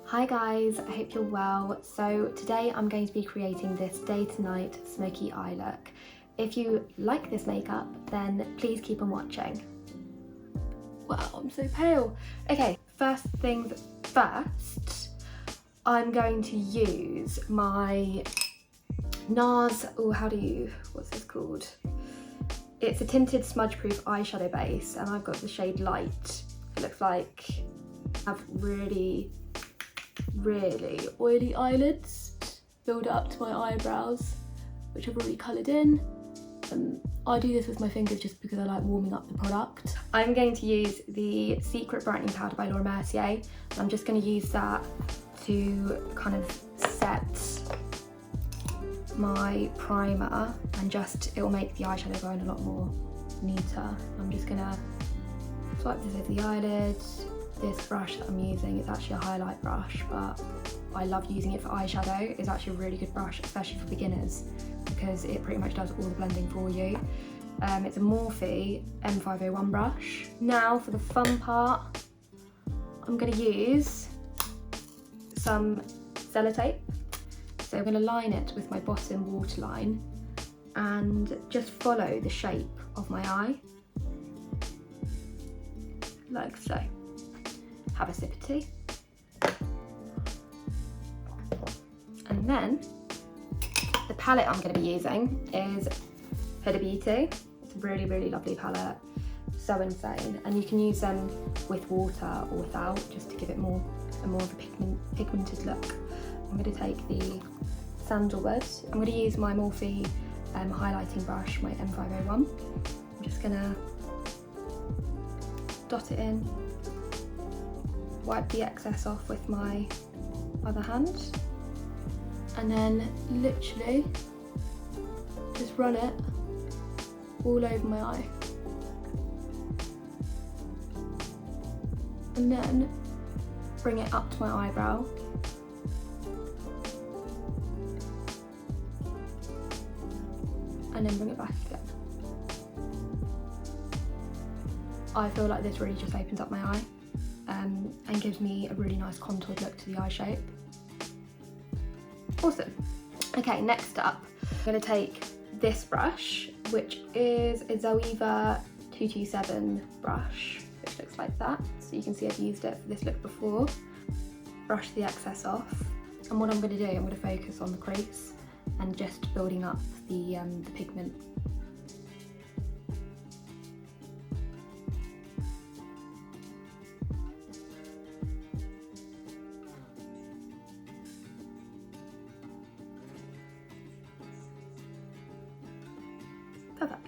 Hi guys, I hope you're well. So today I'm going to be creating this day to night smoky eye look. If you like this makeup, then please keep on watching. Wow, I'm so pale. Okay, first things first, I'm going to use my NARS, what's this called? It's a tinted smudge proof eyeshadow base and I've got the shade Light. It looks like I have really oily eyelids, build up to my eyebrows, which I've already coloured in. I do this with my fingers just because I like warming up the product. I'm going to use the Secret Brightening Powder by Laura Mercier, and I'm just going to use that to kind of set my primer, and it will make the eyeshadow go in a lot more neater. I'm just going to swipe this over the eyelid. This brush that I'm using is actually a highlight brush, but I love using it for eyeshadow. It's actually a really good brush, especially for beginners, because it pretty much does all the blending for you. It's a Morphe M501 brush. Now for the fun part, I'm going to use some sellotape. So I'm going to line it with my bottom waterline and just follow the shape of my eye, like so. Have a sip of tea. And then the palette I'm going to be using is Huda Beauty. It's a really lovely palette, so insane. And you can use them with water or without, just to give it more of a pigmented look. I'm going to take the Sandalwood. I'm going to use my Morphe highlighting brush, my M501. I'm just going to dot it in, wipe the excess off with my other hand, and then literally just run it all over my eye, and then bring it up to my eyebrow, and then bring it back again. I feel like this really just opens up my eye and gives me a really nice contoured look to the eye shape. Awesome. Okay, next up, I'm going to take this brush, which is a Zoeva 227 brush, which looks like that. So you can see I've used it for this look before. Brush the excess off, and what I'm going to do, I'm going to focus on the crease and just building up the pigment. Perfect.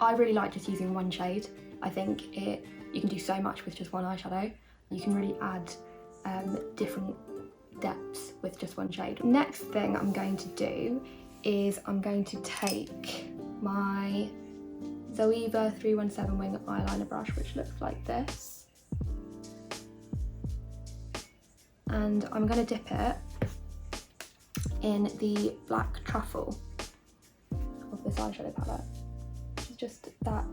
I really like just using one shade. I think you can do so much with just one eyeshadow. You can really add different depths with just one shade. Next thing I'm going to do is I'm going to take my Zoeva 317 Wing eyeliner brush, which looks like this, and I'm going to dip it in the black truffle of this eyeshadow palette, which is just that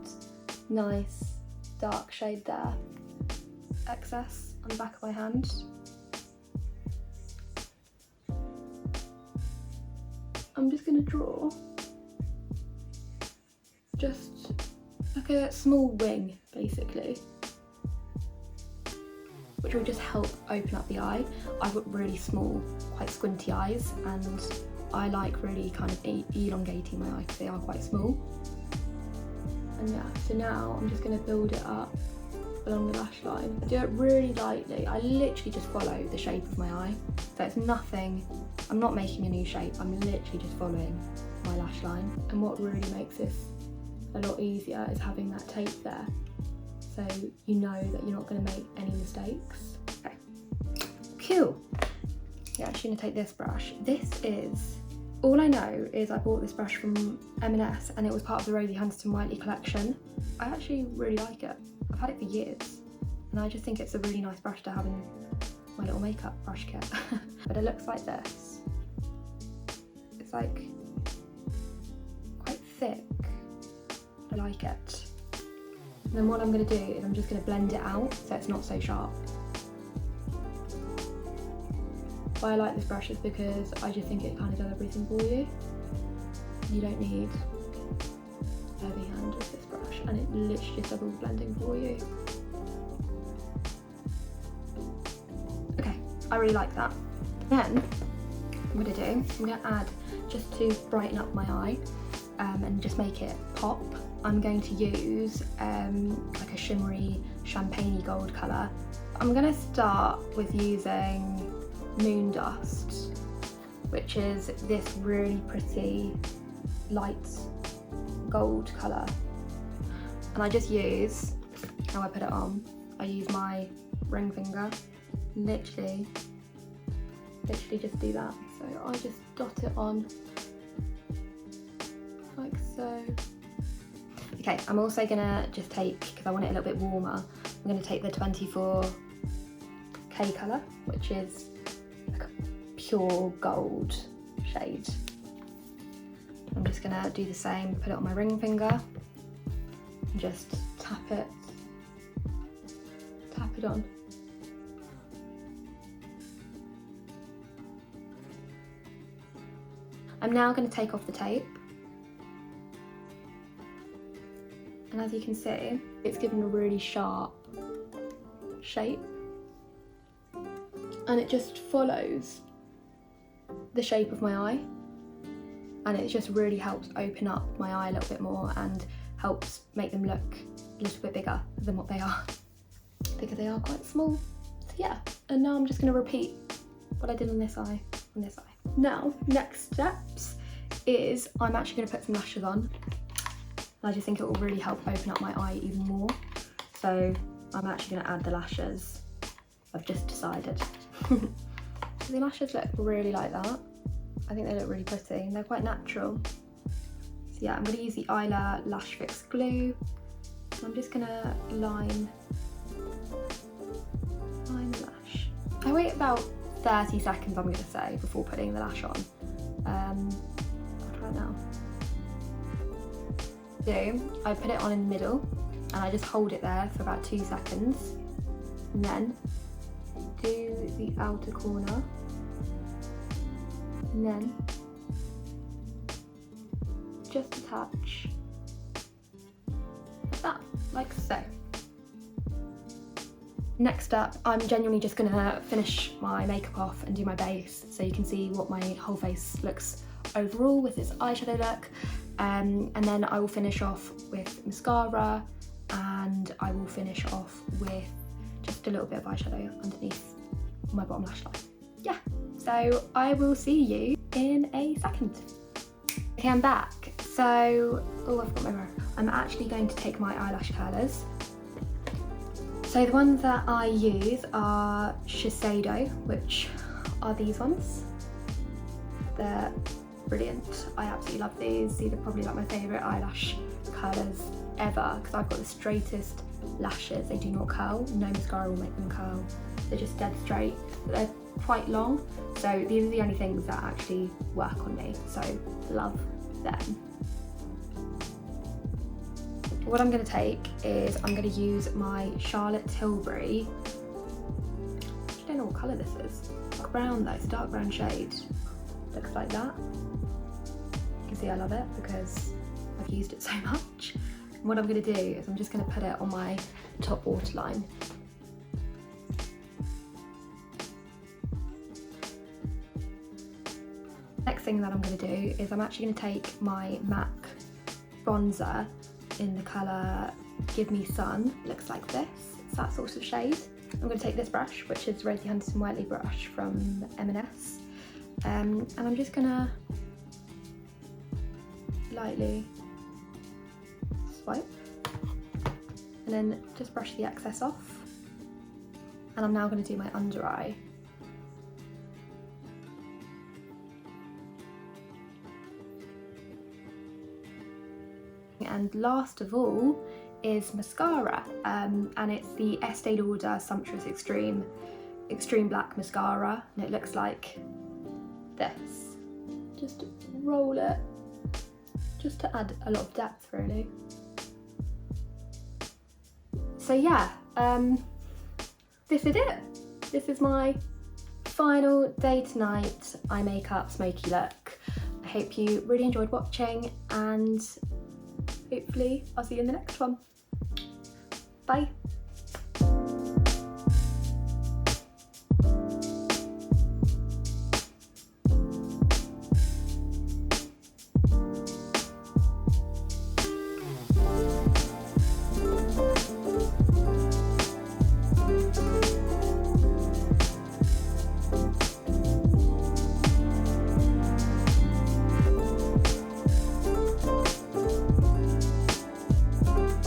nice dark shade there, excess on the back of my hand. I'm just going to draw just like a small wing, basically, which will just help open up the eye. I've got really small, quite squinty eyes, and I like really kind of elongating my eye because they are quite small. And yeah, so now I'm just going to build it up along the lash line. I do it really lightly. I literally just follow the shape of my eye. So it's nothing, I'm not making a new shape, I'm literally just following my lash line. And what really makes this a lot easier is having that tape there, so you know that you're not going to make any mistakes. Okay, cool. Yeah, I'm actually going to take this brush. All I know is I bought this brush from M&S and it was part of the Rosie Huntington-Whiteley collection. I actually really like it. I've had it for years, and I just think it's a really nice brush to have in my little makeup brush kit. But it looks like this. It's like quite thick. I like it. And then what I'm going to do is I'm just going to blend it out so it's not so sharp. why I like this brush is because I just think it kind of does everything for you. You don't need a heavy hand with this brush, and it literally just does all the blending for you. Okay, I really like that. Then I'm gonna add, just to brighten up my eye and just make it pop, I'm going to use like a shimmery champagne-y gold colour. I'm gonna start with using Moon Dust, which is this really pretty light gold colour. And I just use, how I put it on, I use my ring finger, literally just do that. So I just dot it on like so. Okay, I'm also gonna just take, because I want it a little bit warmer, I'm gonna take the 24K colour, which is like a pure gold shade. I'm just gonna do the same, put it on my ring finger, and just tap it on. I'm now going to take off the tape, and as you can see, it's given a really sharp shape, and it just follows the shape of my eye, and it just really helps open up my eye a little bit more and helps make them look a little bit bigger than what they are, because they are quite small. So yeah, and now I'm just going to repeat what I did on this eye, Now, next steps is I'm actually going to put some lashes on. I just think it will really help open up my eye even more. So I'm actually going to add the lashes. I've just decided. The lashes look really like that. I think they look really pretty. They're quite natural. So yeah, I'm going to use the Eyeliner Lash Fix Glue. I'm just going to line the lash. I wait about 30 seconds, I'm going to say, before putting the lash on. I'll try it now. So I put it on in the middle, and I just hold it there for about 2 seconds, and then do the outer corner, and then just attach like that, like so. Next up, I'm genuinely just gonna finish my makeup off and do my base, so you can see what my whole face looks overall with this eyeshadow look. And then I will finish off with mascara, and I will finish off with just a little bit of eyeshadow underneath my bottom lash line. Yeah, so I will see you in a second. Okay, I'm back. So, oh, I've got my mirror. I'm actually going to take my eyelash curlers. So the ones that I use are Shiseido, which are these ones. They're brilliant. I absolutely love these. These are probably like my favourite eyelash curlers ever, because I've got the straightest lashes. They do not curl. No mascara will make them curl. They're just dead straight. But they're quite long. So these are the only things that actually work on me. So love them. What I'm going to take is I'm going to use my Charlotte Tilbury. I don't know what colour this is. Dark brown though, it's a dark brown shade. Looks like that. You can see I love it because I've used it so much. And what I'm going to do is I'm just going to put it on my top waterline. Next thing that I'm going to do is I'm actually going to take my MAC bronzer in the colour Give Me Sun. It looks like this. It's that sort of shade. I'm going to take this brush, which is Rosie Huntington Whiteley brush from M&S, and I'm just going to lightly swipe and then just brush the excess off. And I'm now going to do my under eye. And last of all is mascara, and it's the Estee Lauder Sumptuous Extreme Black Mascara, and it looks like this. Just roll it, just to add a lot of depth really. So yeah, this is it. This is my final day tonight, eye makeup, smoky look. I hope you really enjoyed watching, and hopefully I'll see you in the next one. Bye.